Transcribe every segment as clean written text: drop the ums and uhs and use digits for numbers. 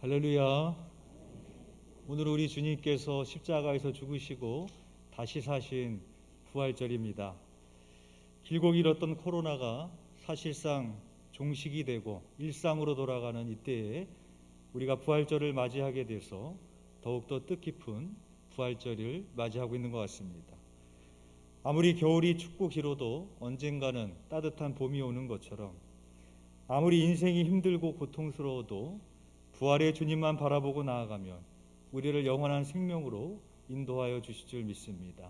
할렐루야. 오늘 우리 주님께서 십자가에서 죽으시고 다시 사신 부활절입니다. 길고 길었던 코로나가 사실상 종식이 되고 일상으로 돌아가는 이때에 우리가 부활절을 맞이하게 돼서 더욱더 뜻깊은 부활절을 맞이하고 있는 것 같습니다. 아무리 겨울이 춥고 길어도 언젠가는 따뜻한 봄이 오는 것처럼, 아무리 인생이 힘들고 고통스러워도 부활의 주님만 바라보고 나아가면 우리를 영원한 생명으로 인도하여 주실 줄 믿습니다.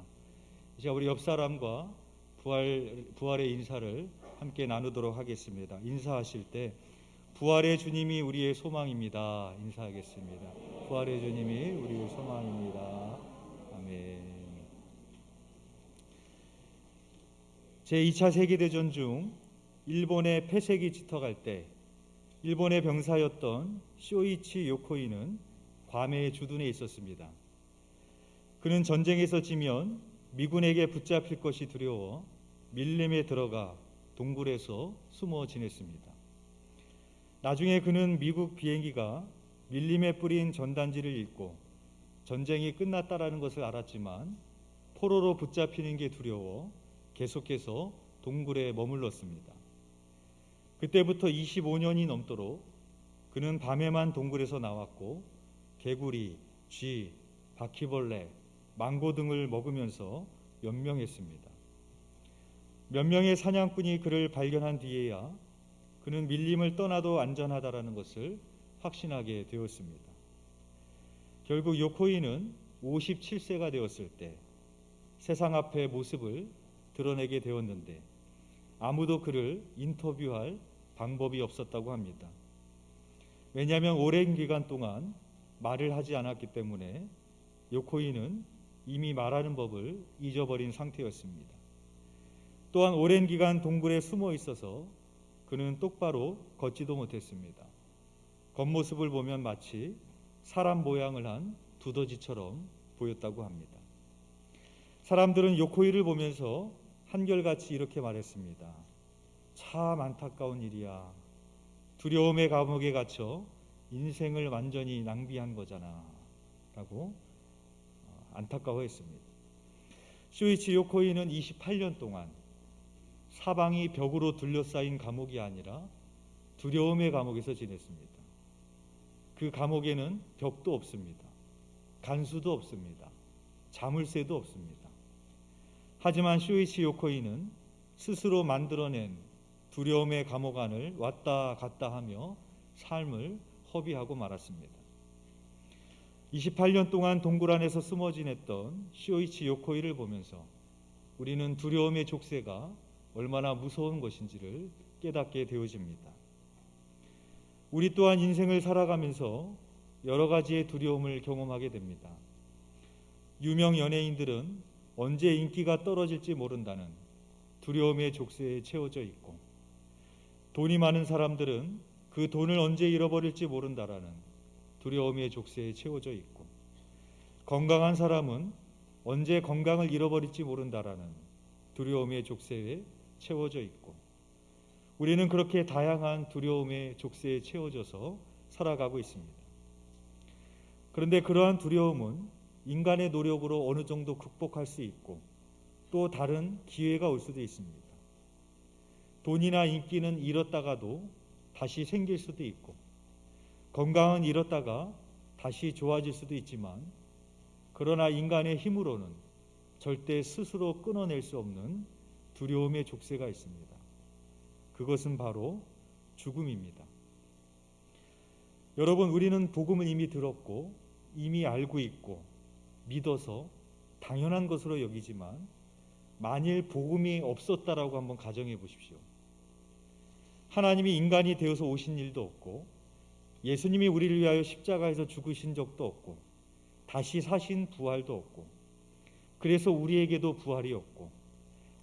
이제 우리 옆 사람과 부활의 인사를 함께 나누도록 하겠습니다. 인사하실 때 부활의 주님이 우리의 소망입니다. 인사하겠습니다. 부활의 주님이 우리의 소망입니다. 아멘. 제2차 세계대전 중 일본의 폐색이 짙어갈 때 일본의 병사였던 쇼이치 요코이는 괌의 주둔에 있었습니다. 그는 전쟁에서 지면 미군에게 붙잡힐 것이 두려워 밀림에 들어가 동굴에서 숨어 지냈습니다. 나중에 그는 미국 비행기가 밀림에 뿌린 전단지를 읽고 전쟁이 끝났다라는 것을 알았지만 포로로 붙잡히는 게 두려워 계속해서 동굴에 머물렀습니다. 그때부터 25년이 넘도록 그는 밤에만 동굴에서 나왔고 개구리, 쥐, 바퀴벌레, 망고 등을 먹으면서 연명했습니다. 몇 명의 사냥꾼이 그를 발견한 뒤에야 그는 밀림을 떠나도 안전하다라는 것을 확신하게 되었습니다. 결국 요코이는 57세가 되었을 때 세상 앞에 모습을 드러내게 되었는데 아무도 그를 인터뷰할 방법이 없었다고 합니다. 왜냐하면 오랜 기간 동안 말을 하지 않았기 때문에 요코이는 이미 말하는 법을 잊어버린 상태였습니다. 또한 오랜 기간 동굴에 숨어 있어서 그는 똑바로 걷지도 못했습니다. 겉모습을 보면 마치 사람 모양을 한 두더지처럼 보였다고 합니다. 사람들은 요코이를 보면서 한결같이 이렇게 말했습니다. 참 안타까운 일이야. 두려움의 감옥에 갇혀 인생을 완전히 낭비한 거잖아 라고 안타까워했습니다. 쇼이치 요코이는 28년 동안 사방이 벽으로 둘러싸인 감옥이 아니라 두려움의 감옥에서 지냈습니다. 그 감옥에는 벽도 없습니다. 간수도 없습니다. 자물쇠도 없습니다. 하지만 쇼이치 요코이는 스스로 만들어낸 두려움의 감옥 안을 왔다 갔다 하며 삶을 허비하고 말았습니다. 28년 동안 동굴 안에서 숨어 지냈던 쇼이치 요코이를 보면서 우리는 두려움의 족쇄가 얼마나 무서운 것인지를 깨닫게 되어집니다. 우리 또한 인생을 살아가면서 여러 가지의 두려움을 경험하게 됩니다. 유명 연예인들은 언제 인기가 떨어질지 모른다는 두려움의 족쇄에 채워져 있고, 돈이 많은 사람들은 그 돈을 언제 잃어버릴지 모른다라는 두려움의 족쇄에 채워져 있고, 건강한 사람은 언제 건강을 잃어버릴지 모른다라는 두려움의 족쇄에 채워져 있고, 우리는 그렇게 다양한 두려움의 족쇄에 채워져서 살아가고 있습니다. 그런데 그러한 두려움은 인간의 노력으로 어느 정도 극복할 수 있고 또 다른 기회가 올 수도 있습니다. 돈이나 인기는 잃었다가도 다시 생길 수도 있고, 건강은 잃었다가 다시 좋아질 수도 있지만, 그러나 인간의 힘으로는 절대 스스로 끊어낼 수 없는 두려움의 족쇄가 있습니다. 그것은 바로 죽음입니다. 여러분, 우리는 복음을 이미 들었고 이미 알고 있고 믿어서 당연한 것으로 여기지만, 만일 복음이 없었다라고 한번 가정해 보십시오. 하나님이 인간이 되어서 오신 일도 없고, 예수님이 우리를 위하여 십자가에서 죽으신 적도 없고, 다시 사신 부활도 없고, 그래서 우리에게도 부활이 없고,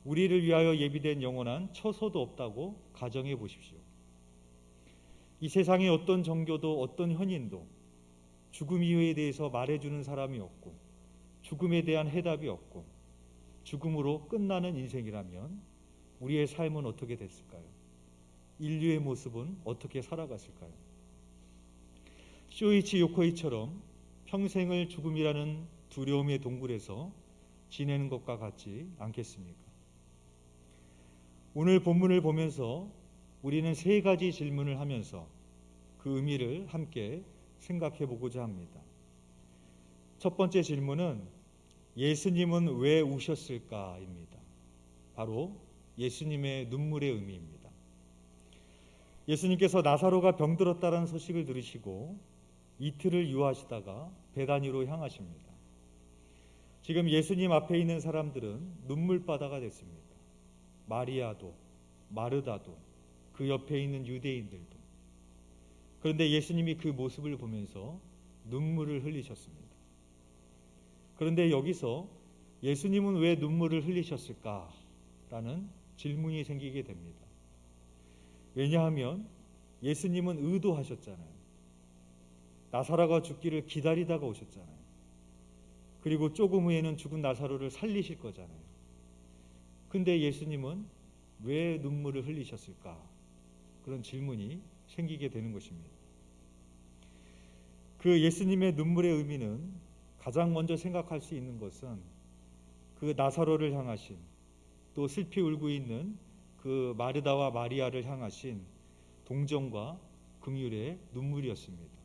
우리를 위하여 예비된 영원한 처소도 없다고 가정해 보십시오. 이 세상의 어떤 종교도 어떤 현인도 죽음 이후에 대해서 말해주는 사람이 없고, 죽음에 대한 해답이 없고, 죽음으로 끝나는 인생이라면 우리의 삶은 어떻게 됐을까요? 인류의 모습은 어떻게 살아갔을까요? 쇼이치 요코이처럼 평생을 죽음이라는 두려움의 동굴에서 지내는 것과 같지 않겠습니까? 오늘 본문을 보면서 우리는 세 가지 질문을 하면서 그 의미를 함께 생각해 보고자 합니다. 첫 번째 질문은 예수님은 왜 우셨을까입니다. 바로 예수님의 눈물의 의미입니다. 예수님께서 나사로가 병들었다는 소식을 들으시고 이틀을 유하시다가 베다니로 향하십니다. 지금 예수님 앞에 있는 사람들은 눈물바다가 됐습니다. 마리아도 마르다도 그 옆에 있는 유대인들도. 그런데 예수님이 그 모습을 보면서 눈물을 흘리셨습니다. 그런데 여기서 예수님은 왜 눈물을 흘리셨을까라는 질문이 생기게 됩니다. 왜냐하면 예수님은 의도하셨잖아요. 나사로가 죽기를 기다리다가 오셨잖아요. 그리고 조금 후에는 죽은 나사로를 살리실 거잖아요. 근데 예수님은 왜 눈물을 흘리셨을까? 그런 질문이 생기게 되는 것입니다. 그 예수님의 눈물의 의미는 가장 먼저 생각할 수 있는 것은 그 나사로를 향하신, 또 슬피 울고 있는 그 마르다와 마리아를 향하신 동정과 긍휼의 눈물이었습니다.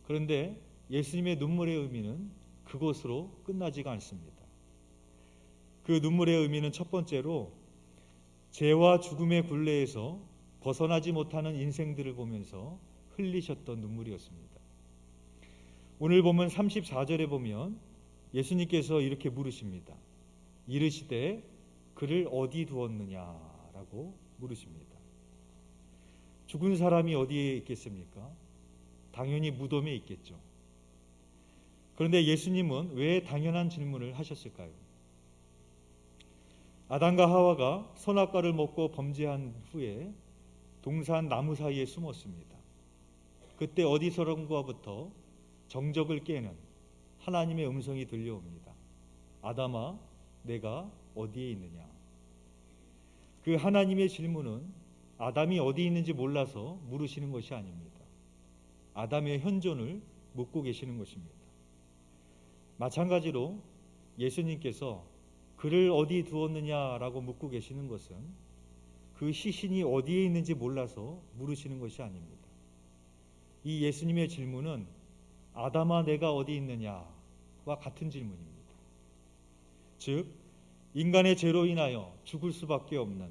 그런데 예수님의 눈물의 의미는 그것으로 끝나지가 않습니다. 그 눈물의 의미는 첫 번째로 죄와 죽음의 굴레에서 벗어나지 못하는 인생들을 보면서 흘리셨던 눈물이었습니다. 오늘 보면 34절에 보면 예수님께서 이렇게 물으십니다. 이르시되 그를 어디 두었느냐라고 물으십니다. 죽은 사람이 어디에 있겠습니까? 당연히 무덤에 있겠죠. 그런데 예수님은 왜 당연한 질문을 하셨을까요? 아담과 하와가 선악과를 먹고 범죄한 후에 동산 나무 사이에 숨었습니다. 그때 어디서론가부터 정적을 깨는 하나님의 음성이 들려옵니다. 아담아, 내가 어디에 있느냐? 그 하나님의 질문은 아담이 어디 있는지 몰라서 물으시는 것이 아닙니다. 아담의 현존을 묻고 계시는 것입니다. 마찬가지로 예수님께서 그를 어디 두었느냐라고 묻고 계시는 것은 그 시신이 어디에 있는지 몰라서 물으시는 것이 아닙니다. 이 예수님의 질문은 아담아 내가 어디 있느냐와 같은 질문입니다. 즉 인간의 죄로 인하여 죽을 수밖에 없는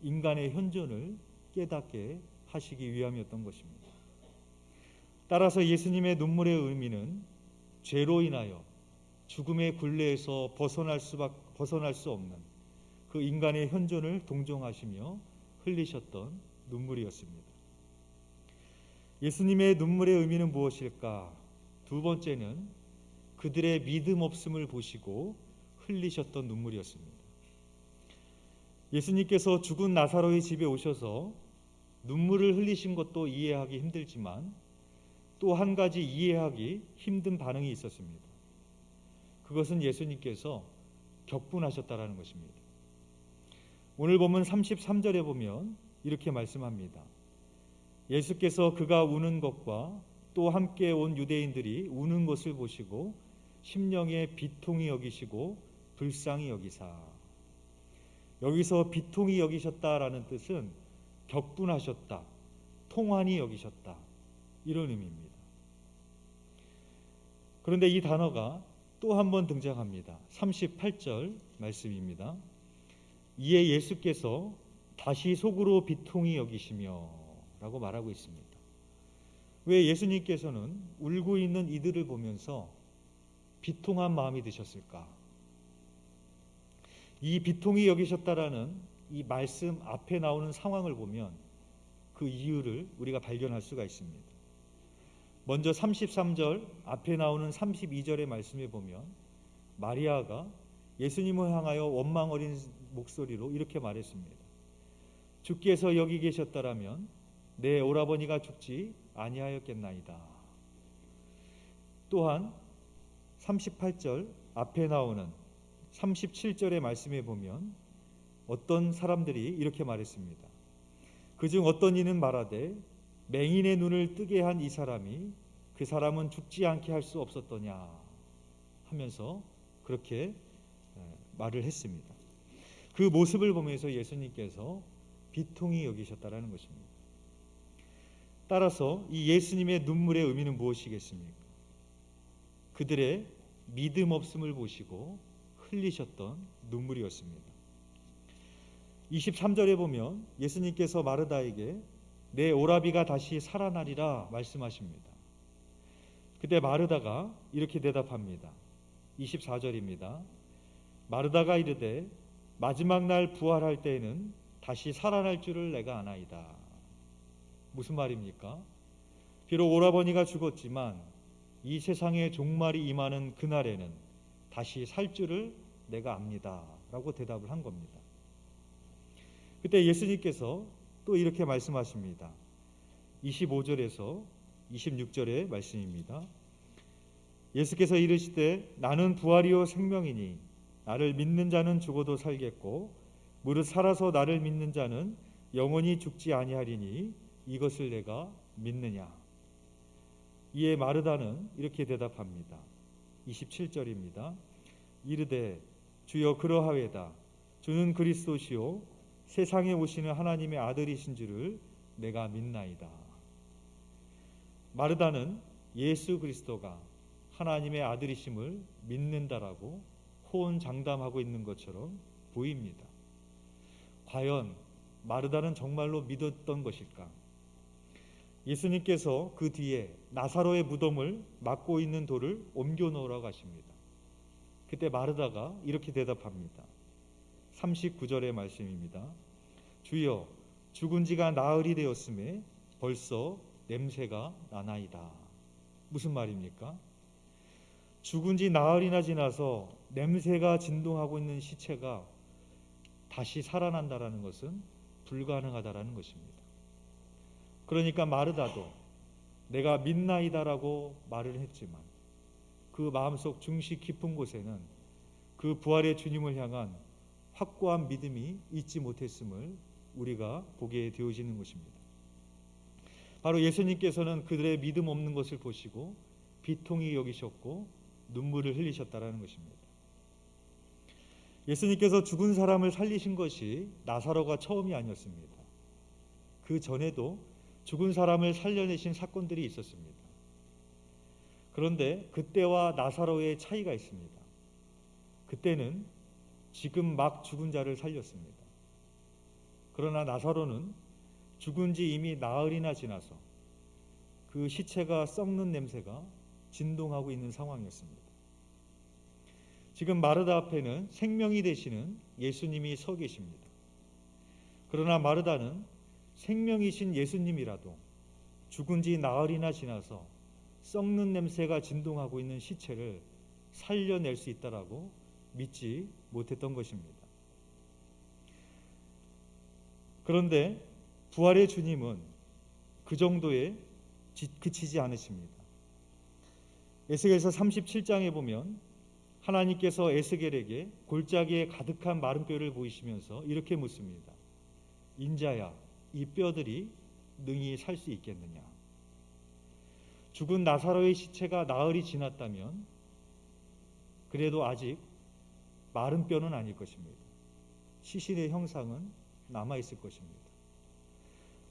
인간의 현존을 깨닫게 하시기 위함이었던 것입니다. 따라서 예수님의 눈물의 의미는 죄로 인하여 죽음의 굴레에서 벗어날 수 없는 그 인간의 현존을 동정하시며 흘리셨던 눈물이었습니다. 예수님의 눈물의 의미는 무엇일까? 두 번째는 그들의 믿음 없음을 보시고 흘리셨던 눈물이었습니다. 예수님께서 죽은 나사로의 집에 오셔서 눈물을 흘리신 것도 이해하기 힘들지만 또 한 가지 이해하기 힘든 반응이 있었습니다. 그것은 예수님께서 격분하셨다라는 것입니다. 오늘 보면 33절에 보면 이렇게 말씀합니다. 예수께서 그가 우는 것과 또 함께 온 유대인들이 우는 것을 보시고 심령에 비통히 여기시고 불쌍히 여기사. 여기서 비통히 여기셨다라는 뜻은 격분하셨다, 통한히 여기셨다, 이런 의미입니다. 그런데 이 단어가 또 한 번 등장합니다. 38절 말씀입니다. 이에 예수께서 다시 속으로 비통히 여기시며 라고 말하고 있습니다. 왜 예수님께서는 울고 있는 이들을 보면서 비통한 마음이 드셨을까? 이 비통히 여기셨다라는 이 말씀 앞에 나오는 상황을 보면 그 이유를 우리가 발견할 수가 있습니다. 먼저 33절 앞에 나오는 32절의 말씀에 보면 마리아가 예수님을 향하여 원망 어린 목소리로 이렇게 말했습니다. 주께서 여기 계셨더라면 내 오라버니가 죽지 아니하였겠나이다. 또한 38절 앞에 나오는 37절의 말씀에 보면 어떤 사람들이 이렇게 말했습니다. 그중 어떤 이는 말하되 맹인의 눈을 뜨게 한 이 사람이 그 사람은 죽지 않게 할 수 없었더냐 하면서 그렇게 말을 했습니다. 그 모습을 보면서 예수님께서 비통히 여기셨다라는 것입니다. 따라서 이 예수님의 눈물의 의미는 무엇이겠습니까? 그들의 믿음 없음을 보시고 흘리셨던 눈물이었습니다. 23절에 보면 예수님께서 마르다에게 내 오라비가 다시 살아나리라 말씀하십니다. 그때 마르다가 이렇게 대답합니다. 24절입니다. 마르다가 이르되 마지막 날 부활할 때에는 다시 살아날 줄을 내가 아나이다. 무슨 말입니까? 비록 오라버니가 죽었지만 이 세상의 종말이 임하는 그날에는 다시 살 줄을 내가 압니다. 라고 대답을 한 겁니다. 그때 예수님께서 또 이렇게 말씀하십니다. 25절에서 26절의 말씀입니다. 예수께서 이르시되 나는 부활이요 생명이니 나를 믿는 자는 죽어도 살겠고 무릇 살아서 나를 믿는 자는 영원히 죽지 아니하리니 이것을 내가 믿느냐. 이에 마르다는 이렇게 대답합니다. 27절입니다. 이르되 주여 그러하외다. 주는 그리스도시요 세상에 오시는 하나님의 아들이신 줄을 내가 믿나이다. 마르다는 예수 그리스도가 하나님의 아들이심을 믿는다라고 호언장담하고 있는 것처럼 보입니다. 과연 마르다는 정말로 믿었던 것일까? 예수님께서 그 뒤에 나사로의 무덤을 막고 있는 돌을 옮겨 놓으라고 하십니다. 그때 마르다가 이렇게 대답합니다. 39절의 말씀입니다. 주여 죽은 지가 나흘이 되었음에 벌써 냄새가 나나이다. 무슨 말입니까? 죽은 지 나흘이나 지나서 냄새가 진동하고 있는 시체가 다시 살아난다라는 것은 불가능하다라는 것입니다. 그러니까 마르다도 내가 믿나이다라고 말을 했지만 그 마음속 중심 깊은 곳에는 그 부활의 주님을 향한 확고한 믿음이 있지 못했음을 우리가 보게 되어지는 것입니다. 바로 예수님께서는 그들의 믿음 없는 것을 보시고 비통히 여기셨고 눈물을 흘리셨다라는 것입니다. 예수님께서 죽은 사람을 살리신 것이 나사로가 처음이 아니었습니다. 그 전에도 죽은 사람을 살려내신 사건들이 있었습니다. 그런데 그때와 나사로의 차이가 있습니다. 그때는 지금 막 죽은 자를 살렸습니다. 그러나 나사로는 죽은 지 이미 나흘이나 지나서 그 시체가 썩는 냄새가 진동하고 있는 상황이었습니다. 지금 마르다 앞에는 생명이 되시는 예수님이 서 계십니다. 그러나 마르다는 생명이신 예수님이라도 죽은 지 나흘이나 지나서 썩는 냄새가 진동하고 있는 시체를 살려낼 수 있다라고 믿지 못했던 것입니다. 그런데 부활의 주님은 그 정도에 그치지 않으십니다. 에스겔서 37장에 보면 하나님께서 에스겔에게 골짜기에 가득한 마른 뼈를 보이시면서 이렇게 묻습니다. 인자야, 이 뼈들이 능히 살 수 있겠느냐? 죽은 나사로의 시체가 나흘이 지났다면 그래도 아직 마른 뼈는 아닐 것입니다. 시신의 형상은 남아있을 것입니다.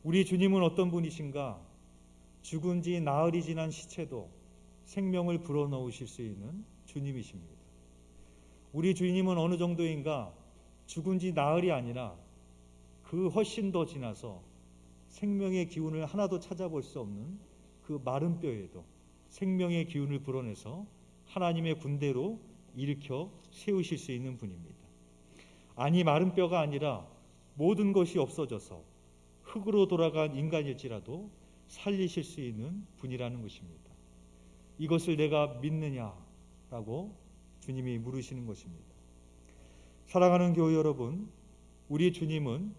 우리 주님은 어떤 분이신가? 죽은 지 나흘이 지난 시체도 생명을 불어넣으실 수 있는 주님이십니다. 우리 주님은 어느 정도인가? 죽은 지 나흘이 아니라 그 훨씬 더 지나서 생명의 기운을 하나도 찾아볼 수 없는 그 마른 뼈에도 생명의 기운을 불어내서 하나님의 군대로 일으켜 세우실 수 있는 분입니다. 아니 마른 뼈가 아니라 모든 것이 없어져서 흙으로 돌아간 인간일지라도 살리실 수 있는 분이라는 것입니다. 이것을 내가 믿느냐라고 주님이 물으시는 것입니다. 사랑하는 교회 여러분, 우리 주님은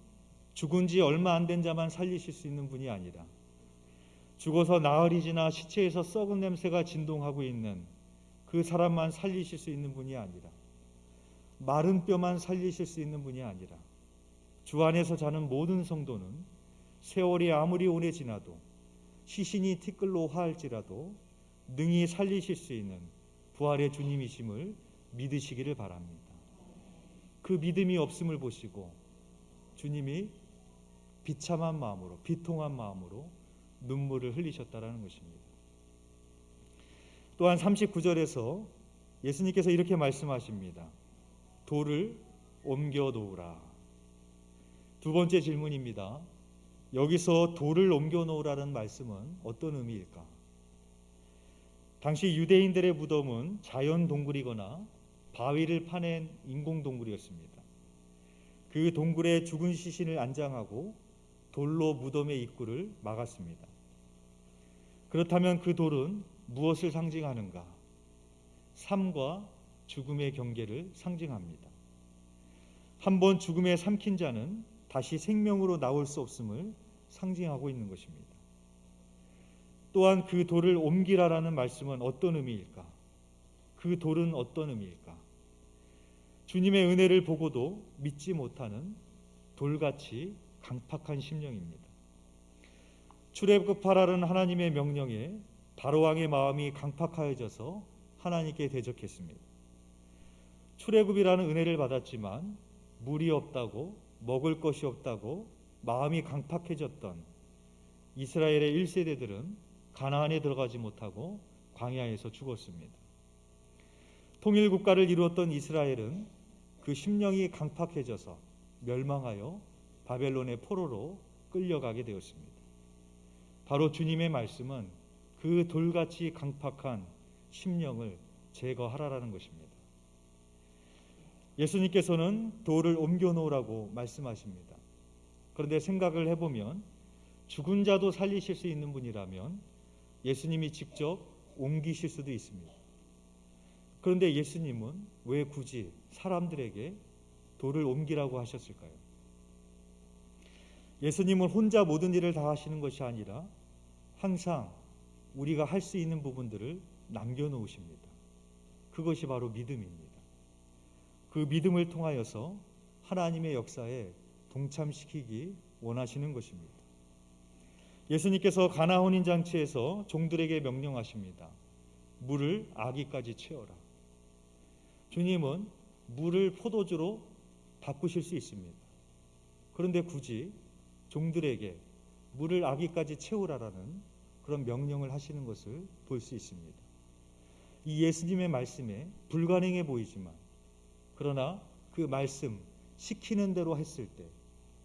죽은 지 얼마 안 된 자만 살리실 수 있는 분이 아니라 죽어서 나흘이 지나 시체에서 썩은 냄새가 진동하고 있는 그 사람만 살리실 수 있는 분이 아니라 마른 뼈만 살리실 수 있는 분이 아니라 주 안에서 자는 모든 성도는 세월이 아무리 오래 지나도 시신이 티끌로 화할지라도 능히 살리실 수 있는 부활의 주님이심을 믿으시기를 바랍니다. 그 믿음이 없음을 보시고 주님이 비참한 마음으로, 비통한 마음으로 눈물을 흘리셨다라는 것입니다. 또한 39절에서 예수님께서 이렇게 말씀하십니다. 돌을 옮겨 놓으라. 두 번째 질문입니다. 여기서 돌을 옮겨 놓으라는 말씀은 어떤 의미일까? 당시 유대인들의 무덤은 자연 동굴이거나 바위를 파낸 인공 동굴이었습니다. 그 동굴에 죽은 시신을 안장하고 돌로 무덤의 입구를 막았습니다. 그렇다면 그 돌은 무엇을 상징하는가? 삶과 죽음의 경계를 상징합니다. 한번 죽음에 삼킨 자는 다시 생명으로 나올 수 없음을 상징하고 있는 것입니다. 또한 그 돌을 옮기라라는 말씀은 어떤 의미일까? 그 돌은 어떤 의미일까? 주님의 은혜를 보고도 믿지 못하는 돌같이 강팍한 심령입니다. 출애굽하라는 하나님의 명령에 바로왕의 마음이 강팍하여져서 하나님께 대적했습니다. 출애굽이라는 은혜를 받았지만 물이 없다고, 먹을 것이 없다고 마음이 강팍해졌던 이스라엘의 1세대들은 가나안에 들어가지 못하고 광야에서 죽었습니다. 통일국가를 이루었던 이스라엘은 그 심령이 강팍해져서 멸망하여 바벨론의 포로로 끌려가게 되었습니다. 바로 주님의 말씀은 그 돌같이 강팍한 심령을 제거하라라는 것입니다. 예수님께서는 돌을 옮겨 놓으라고 말씀하십니다. 그런데 생각을 해보면 죽은 자도 살리실 수 있는 분이라면 예수님이 직접 옮기실 수도 있습니다. 그런데 예수님은 왜 굳이 사람들에게 돌을 옮기라고 하셨을까요? 예수님은 혼자 모든 일을 다 하시는 것이 아니라 항상 우리가 할 수 있는 부분들을 남겨놓으십니다. 그것이 바로 믿음입니다. 그 믿음을 통하여서 하나님의 역사에 동참시키기 원하시는 것입니다. 예수님께서 가나 혼인잔치에서 종들에게 명령하십니다. 물을 아기까지 채워라. 주님은 물을 포도주로 바꾸실 수 있습니다. 그런데 굳이 종들에게 물을 아기까지 채우라라는 그런 명령을 하시는 것을 볼 수 있습니다. 이 예수님의 말씀에 불가능해 보이지만 그러나 그 말씀 시키는 대로 했을 때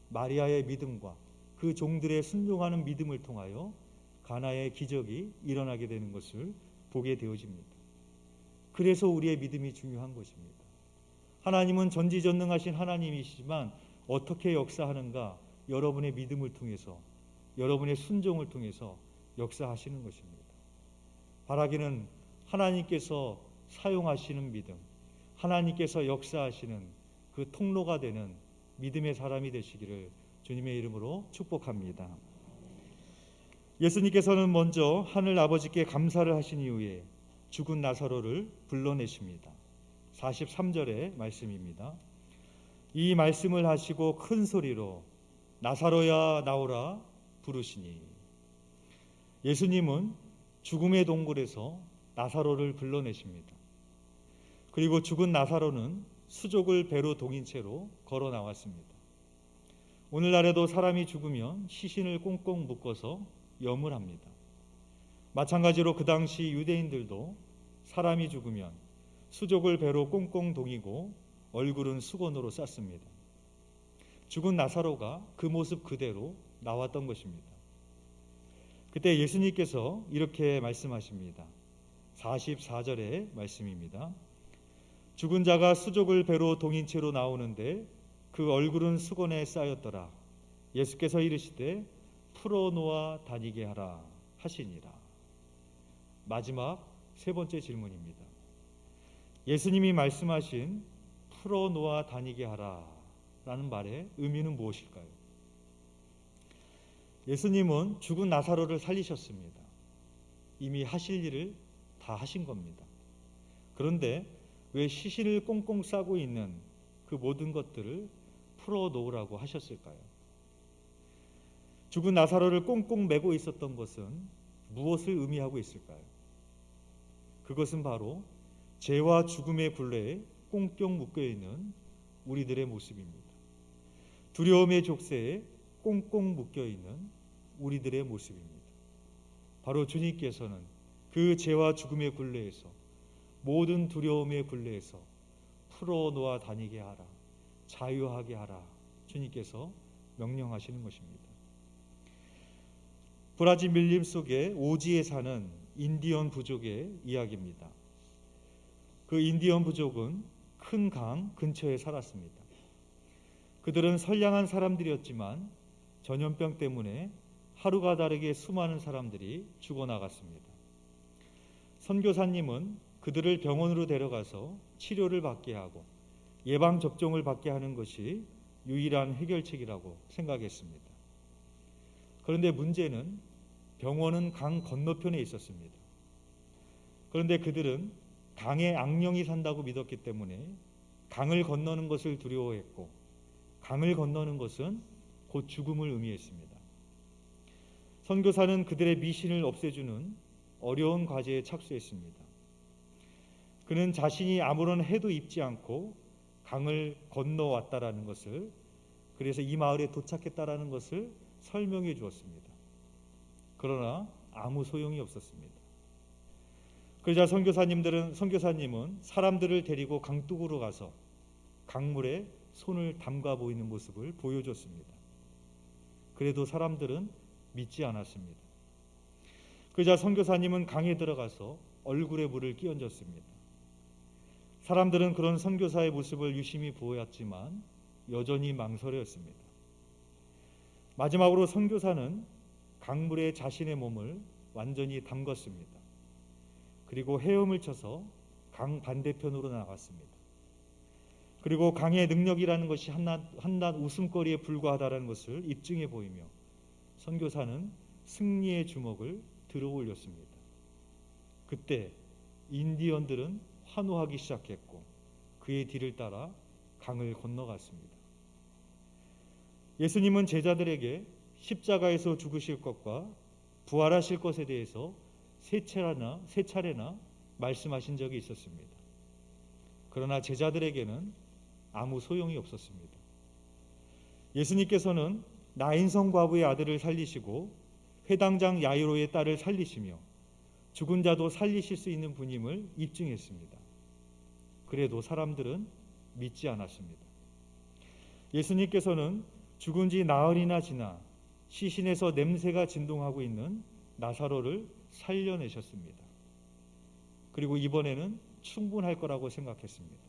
마리아의 믿음과 그 종들의 순종하는 믿음을 통하여 가나의 기적이 일어나게 되는 것을 보게 되어집니다. 그래서 우리의 믿음이 중요한 것입니다. 하나님은 전지전능하신 하나님이시지만 어떻게 역사하는가? 여러분의 믿음을 통해서, 여러분의 순종을 통해서 역사하시는 것입니다. 바라기는 하나님께서 사용하시는 믿음, 하나님께서 역사하시는 그 통로가 되는 믿음의 사람이 되시기를 주님의 이름으로 축복합니다. 예수님께서는 먼저 하늘 아버지께 감사를 하신 이후에 죽은 나사로를 불러내십니다. 43절의 말씀입니다. 이 말씀을 하시고 큰 소리로 나사로야 나오라 부르시니. 예수님은 죽음의 동굴에서 나사로를 불러내십니다. 그리고 죽은 나사로는 수족을 배로 동인 채로 걸어 나왔습니다. 오늘날에도 사람이 죽으면 시신을 꽁꽁 묶어서 염을 합니다. 마찬가지로 그 당시 유대인들도 사람이 죽으면 수족을 배로 꽁꽁 동이고 얼굴은 수건으로 쌌습니다. 죽은 나사로가 그 모습 그대로 나왔던 것입니다. 그때 예수님께서 이렇게 말씀하십니다. 44절의 말씀입니다. 죽은 자가 수족을 배로 동인 채로 나오는데 그 얼굴은 수건에 쌓였더라. 예수께서 이르시되 풀어놓아 다니게 하라 하시니라. 마지막 세 번째 질문입니다. 예수님이 말씀하신 풀어놓아 다니게 하라 라는 말의 의미는 무엇일까요? 예수님은 죽은 나사로를 살리셨습니다. 이미 하실 일을 다 하신 겁니다. 그런데 왜 시신을 꽁꽁 싸고 있는 그 모든 것들을 풀어놓으라고 하셨을까요? 죽은 나사로를 꽁꽁 매고 있었던 것은 무엇을 의미하고 있을까요? 그것은 바로 죄와 죽음의 굴레에 꽁꽁 묶여 있는 우리들의 모습입니다. 두려움의 족쇄에 꽁꽁 묶여 있는 우리들의 모습입니다. 바로 주님께서는 그 죄와 죽음의 굴레에서, 모든 두려움의 굴레에서 풀어놓아 다니게 하라, 자유하게 하라, 주님께서 명령하시는 것입니다. 브라질 밀림 속에 오지에 사는 인디언 부족의 이야기입니다. 그 인디언 부족은 큰 강 근처에 살았습니다. 그들은 선량한 사람들이었지만 전염병 때문에 하루가 다르게 수많은 사람들이 죽어나갔습니다. 선교사님은 그들을 병원으로 데려가서 치료를 받게 하고 예방접종을 받게 하는 것이 유일한 해결책이라고 생각했습니다. 그런데 문제는 병원은 강 건너편에 있었습니다. 그런데 그들은 강에 악령이 산다고 믿었기 때문에 강을 건너는 것을 두려워했고, 강을 건너는 것은 곧 죽음을 의미했습니다. 선교사는 그들의 미신을 없애주는 어려운 과제에 착수했습니다. 그는 자신이 아무런 해도 입지 않고 강을 건너왔다라는 것을, 그래서 이 마을에 도착했다라는 것을 설명해 주었습니다. 그러나 아무 소용이 없었습니다. 그러자 선교사님은 사람들을 데리고 강둑으로 가서 강물에 손을 담가 보이는 모습을 보여줬습니다. 그래도 사람들은 믿지 않았습니다. 그러자 선교사님은 강에 들어가서 얼굴에 물을 끼얹었습니다. 사람들은 그런 선교사의 모습을 유심히 보았지만 여전히 망설였습니다. 마지막으로 선교사는 강물에 자신의 몸을 완전히 담갔습니다. 그리고 헤엄을 쳐서 강 반대편으로 나갔습니다. 그리고 강의 능력이라는 것이 한낱 웃음거리에 불과하다는 것을 입증해 보이며 선교사는 승리의 주먹을 들어 올렸습니다. 그때 인디언들은 환호하기 시작했고 그의 뒤를 따라 강을 건너갔습니다. 예수님은 제자들에게 십자가에서 죽으실 것과 부활하실 것에 대해서 세 차례나 말씀하신 적이 있었습니다. 그러나 제자들에게는 아무 소용이 없었습니다. 예수님께서는 나인성 과부의 아들을 살리시고 회당장 야이로의 딸을 살리시며 죽은 자도 살리실 수 있는 분임을 입증했습니다. 그래도 사람들은 믿지 않았습니다. 예수님께서는 죽은 지 나흘이나 지나 시신에서 냄새가 진동하고 있는 나사로를 살려내셨습니다. 그리고 이번에는 충분할 거라고 생각했습니다.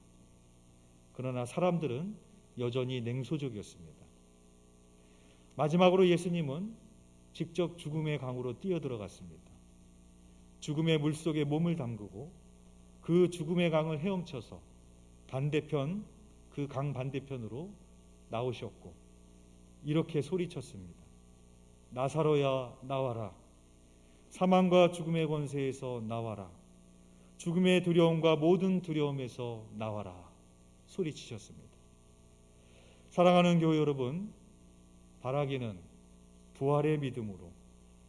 그러나 사람들은 여전히 냉소적이었습니다. 마지막으로 예수님은 직접 죽음의 강으로 뛰어들어갔습니다. 죽음의 물속에 몸을 담그고 그 죽음의 강을 헤엄쳐서 그 강 반대편으로 나오셨고 이렇게 소리쳤습니다. 나사로야 나와라. 사망과 죽음의 권세에서 나와라. 죽음의 두려움과 모든 두려움에서 나와라. 소리치셨습니다. 사랑하는 교회 여러분, 바라기는 부활의 믿음으로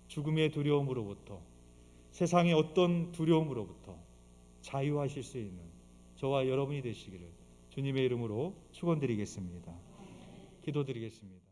죽음의 두려움으로부터, 세상의 어떤 두려움으로부터 자유하실 수 있는 저와 여러분이 되시기를 주님의 이름으로 축원드리겠습니다. 기도드리겠습니다.